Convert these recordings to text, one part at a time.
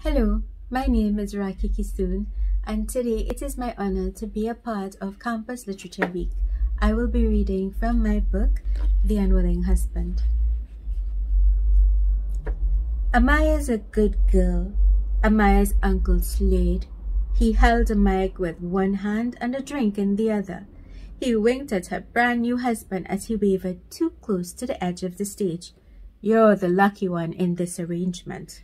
Hello, my name is Rakhee Kissoon, and today it is my honor to be a part of Campus Literature Week. I will be reading from my book, The Unwilling Husband. Amaya's a good girl. Amaya's uncle Slade. He held a mic with one hand and a drink in the other. He winked at her brand new husband as he wavered too close to the edge of the stage. "You're the lucky one in this arrangement."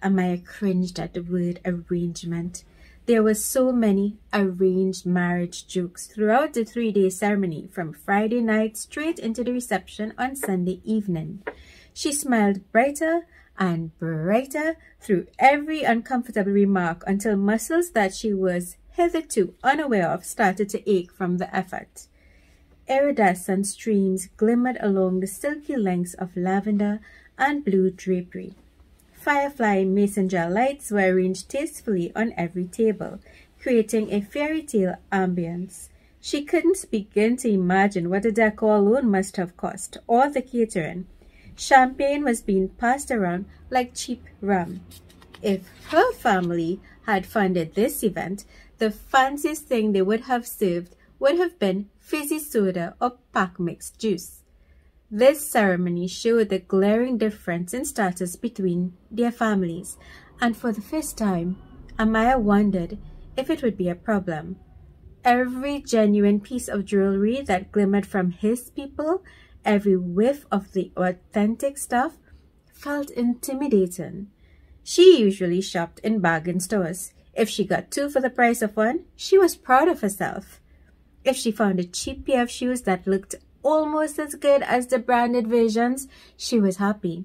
Amaya cringed at the word arrangement. There were so many arranged marriage jokes throughout the 3-day ceremony, from Friday night straight into the reception on Sunday evening. She smiled brighter and brighter through every uncomfortable remark until muscles that she was hitherto unaware of started to ache from the effort. Iridescent streams glimmered along the silky lengths of lavender and blue drapery. Firefly mason jar lights were arranged tastefully on every table, creating a fairy tale ambience. She couldn't begin to imagine what the decor alone must have cost, or the catering. Champagne was being passed around like cheap rum. If her family had funded this event, the fanciest thing they would have served would have been fizzy soda or pack-mixed juice. This ceremony showed the glaring difference in status between their families, and for the first time, Amaya wondered if it would be a problem. Every genuine piece of jewelry that glimmered from his people, every whiff of the authentic stuff, felt intimidating. She usually shopped in bargain stores. If she got 2 for the price of 1, she was proud of herself. If she found a cheap pair of shoes that looked almost as good as the branded versions, she was happy.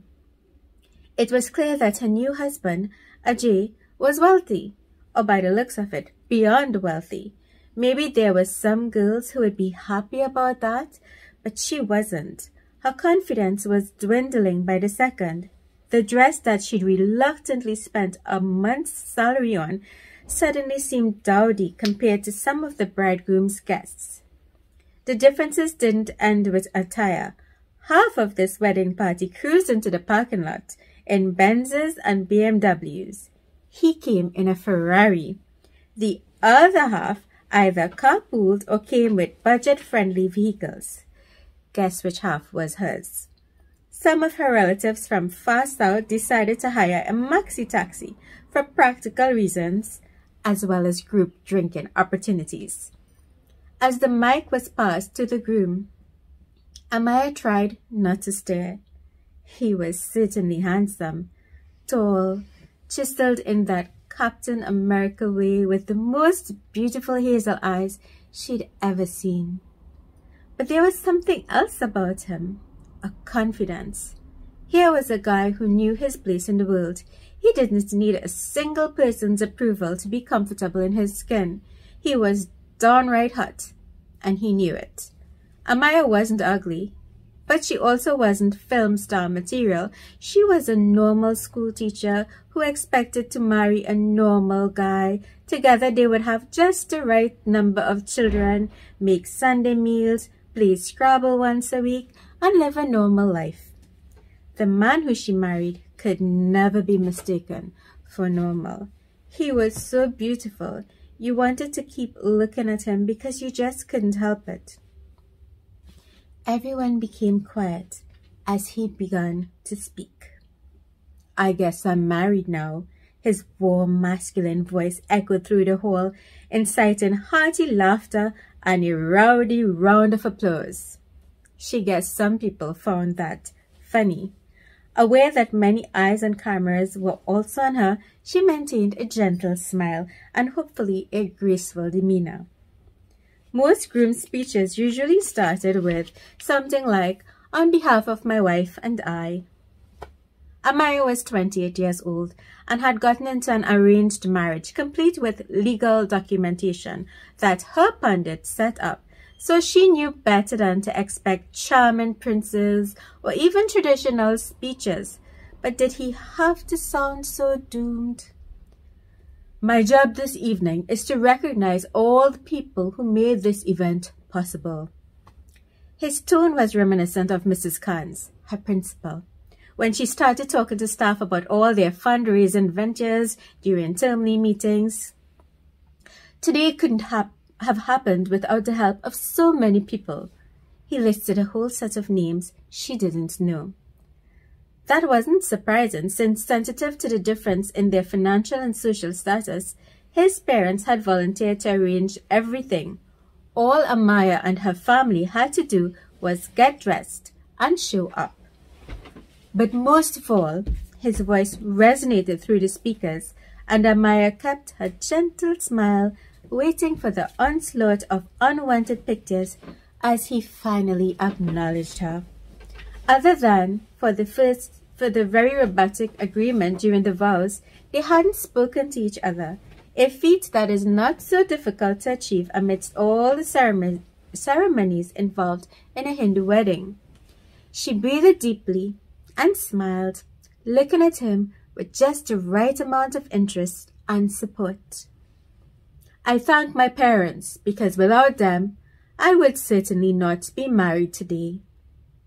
It was clear that her new husband, Ajay, was wealthy, or by the looks of it, beyond wealthy. Maybe there were some girls who would be happy about that, but she wasn't. Her confidence was dwindling by the second. The dress that she'd reluctantly spent a month's salary on suddenly seemed dowdy compared to some of the bridegroom's guests. The differences didn't end with attire. Half of this wedding party cruised into the parking lot in Benzes and BMWs. He came in a Ferrari. The other half either carpooled or came with budget-friendly vehicles. Guess which half was hers? Some of her relatives from far south decided to hire a maxi-taxi for practical reasons, as well as group drinking opportunities. As the mic was passed to the groom, Amaya tried not to stare. He was certainly handsome, tall, chiseled in that Captain America way, with the most beautiful hazel eyes she'd ever seen. But there was something else about him, a confidence. Here was a guy who knew his place in the world. He didn't need a single person's approval to be comfortable in his skin. He was downright hot, and he knew it. Amaya wasn't ugly, but she also wasn't film star material. She was a normal school teacher who expected to marry a normal guy. Together they would have just the right number of children, make Sunday meals, play Scrabble once a week, and live a normal life. The man who she married could never be mistaken for normal. He was so beautiful. You wanted to keep looking at him because you just couldn't help it. Everyone became quiet as he began to speak. "I guess I'm married now." His warm, masculine voice echoed through the hall, inciting hearty laughter and a rowdy round of applause. She guessed some people found that funny. Aware that many eyes and cameras were also on her, she maintained a gentle smile and hopefully a graceful demeanor. Most groom speeches usually started with something like, "On behalf of my wife and I." Amaya was 28 years old and had gotten into an arranged marriage, complete with legal documentation that her pundit set up. So she knew better than to expect charming princes or even traditional speeches. But did he have to sound so doomed? "My job this evening is to recognize all the people who made this event possible." His tone was reminiscent of Mrs. Khan's, her principal. when she started talking to staff about all their fundraising ventures during termly meetings. Today couldn't have happened without the help of so many people. He listed a whole set of names she didn't know. That wasn't surprising, since sensitive to the difference in their financial and social status, his parents had volunteered to arrange everything. All Amaya and her family had to do was get dressed and show up. But most of all, his voice resonated through the speakers, and Amaya kept her gentle smile, waiting for the onslaught of unwanted pictures as he finally acknowledged her. Other than for the very robotic agreement during the vows, they hadn't spoken to each other, a feat that is not so difficult to achieve amidst all the ceremonies involved in a Hindu wedding. She breathed deeply and smiled, looking at him with just the right amount of interest and support. I thank my parents, because without them, I would certainly not be married today.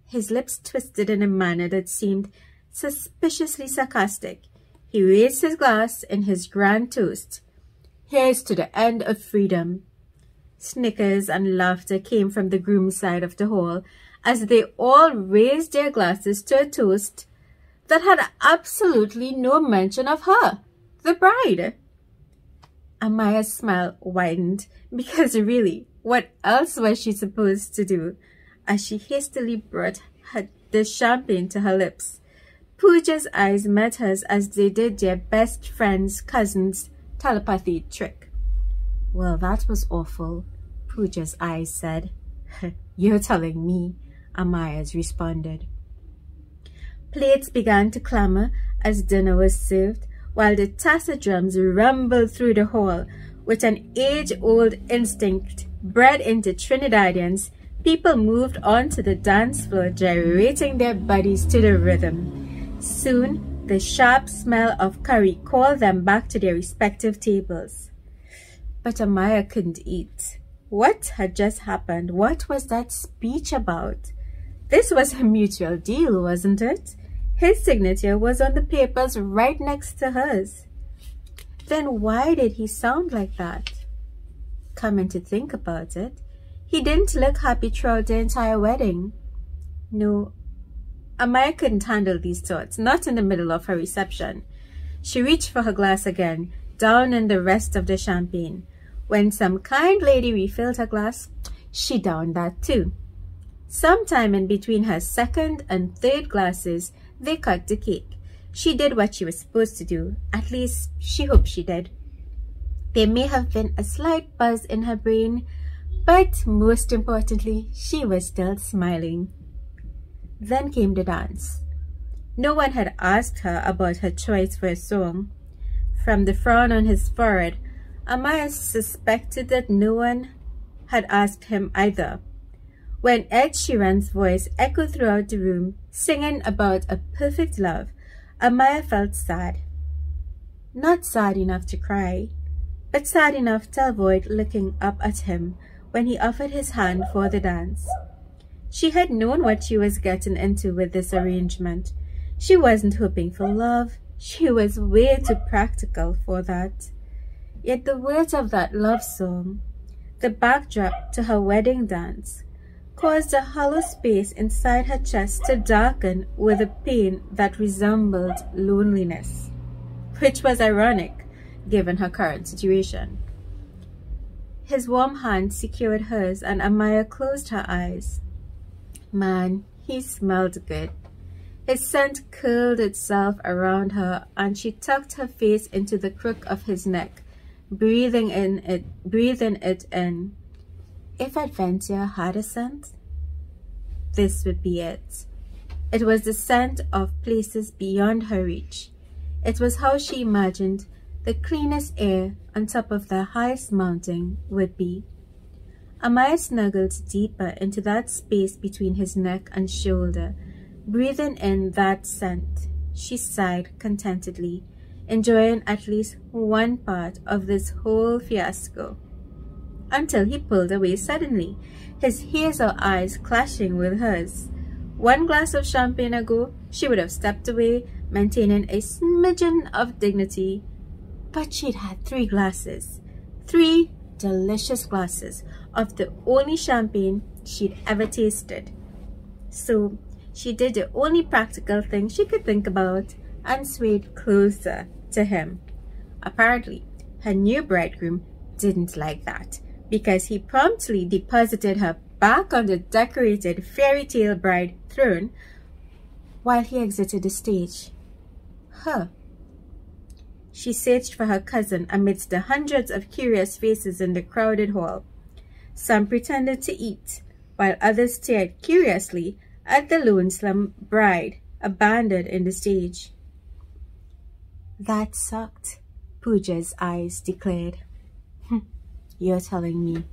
His lips twisted in a manner that seemed suspiciously sarcastic. He raised his glass in his grand toast. Here's to the end of freedom. Snickers and laughter came from the groom's side of the hall as they all raised their glasses to a toast that had absolutely no mention of her, the bride. Amaya's smile widened, because really, what else was she supposed to do? As she hastily brought the champagne to her lips, Pooja's eyes met hers as they did their best friend's cousin's telepathy trick. Well, that was awful, Pooja's eyes said. You're telling me, Amaya's responded. Plates began to clamor as dinner was served, while the tassa drums rumbled through the hall. With an age-old instinct bred into Trinidadians, people moved onto the dance floor, gyrating their bodies to the rhythm. Soon, the sharp smell of curry called them back to their respective tables. But Amaya couldn't eat. What had just happened? What was that speech about? This was a mutual deal, wasn't it? His signature was on the papers right next to hers. Then why did he sound like that? Coming to think about it, he didn't look happy throughout the entire wedding. No, Amaya couldn't handle these thoughts, not in the middle of her reception. She reached for her glass again, down in the rest of the champagne. When some kind lady refilled her glass, she downed that too. Sometime in between her second and third glasses, they cut the cake. She did what she was supposed to do. At least, she hoped she did. There may have been a slight buzz in her brain, but most importantly, she was still smiling. Then came the dance. No one had asked her about her choice for a song. From the frown on his forehead, Amaya suspected that no one had asked him either. When Ed Sheeran's voice echoed throughout the room, singing about a perfect love, Amaya felt sad. Not sad enough to cry, but sad enough to avoid looking up at him when he offered his hand for the dance. She had known what she was getting into with this arrangement. She wasn't hoping for love. She was way too practical for that. Yet the words of that love song, the backdrop to her wedding dance, caused a hollow space inside her chest to darken with a pain that resembled loneliness, which was ironic given her current situation. His warm hand secured hers and Amaya closed her eyes. Man, he smelled good. His scent curled itself around her and she tucked her face into the crook of his neck, breathing it in. If adventure had a scent, this would be it. It was the scent of places beyond her reach. It was how she imagined the cleanest air on top of the highest mountain would be. Amaya snuggled deeper into that space between his neck and shoulder, breathing in that scent. She sighed contentedly, enjoying at least one part of this whole fiasco. Until he pulled away suddenly, his hazel eyes clashing with hers. 1 glass of champagne ago, she would have stepped away, maintaining a smidgen of dignity. But she'd had 3 glasses. 3 delicious glasses of the only champagne she'd ever tasted. So she did the only practical thing she could think about and swayed closer to him. Apparently, her new bridegroom didn't like that, because he promptly deposited her back on the decorated fairy tale bride throne while he exited the stage. She searched for her cousin amidst the hundreds of curious faces in the crowded hall. Some pretended to eat, while others stared curiously at the lonesome bride abandoned in the stage. That sucked, Pooja's eyes declared. You're telling me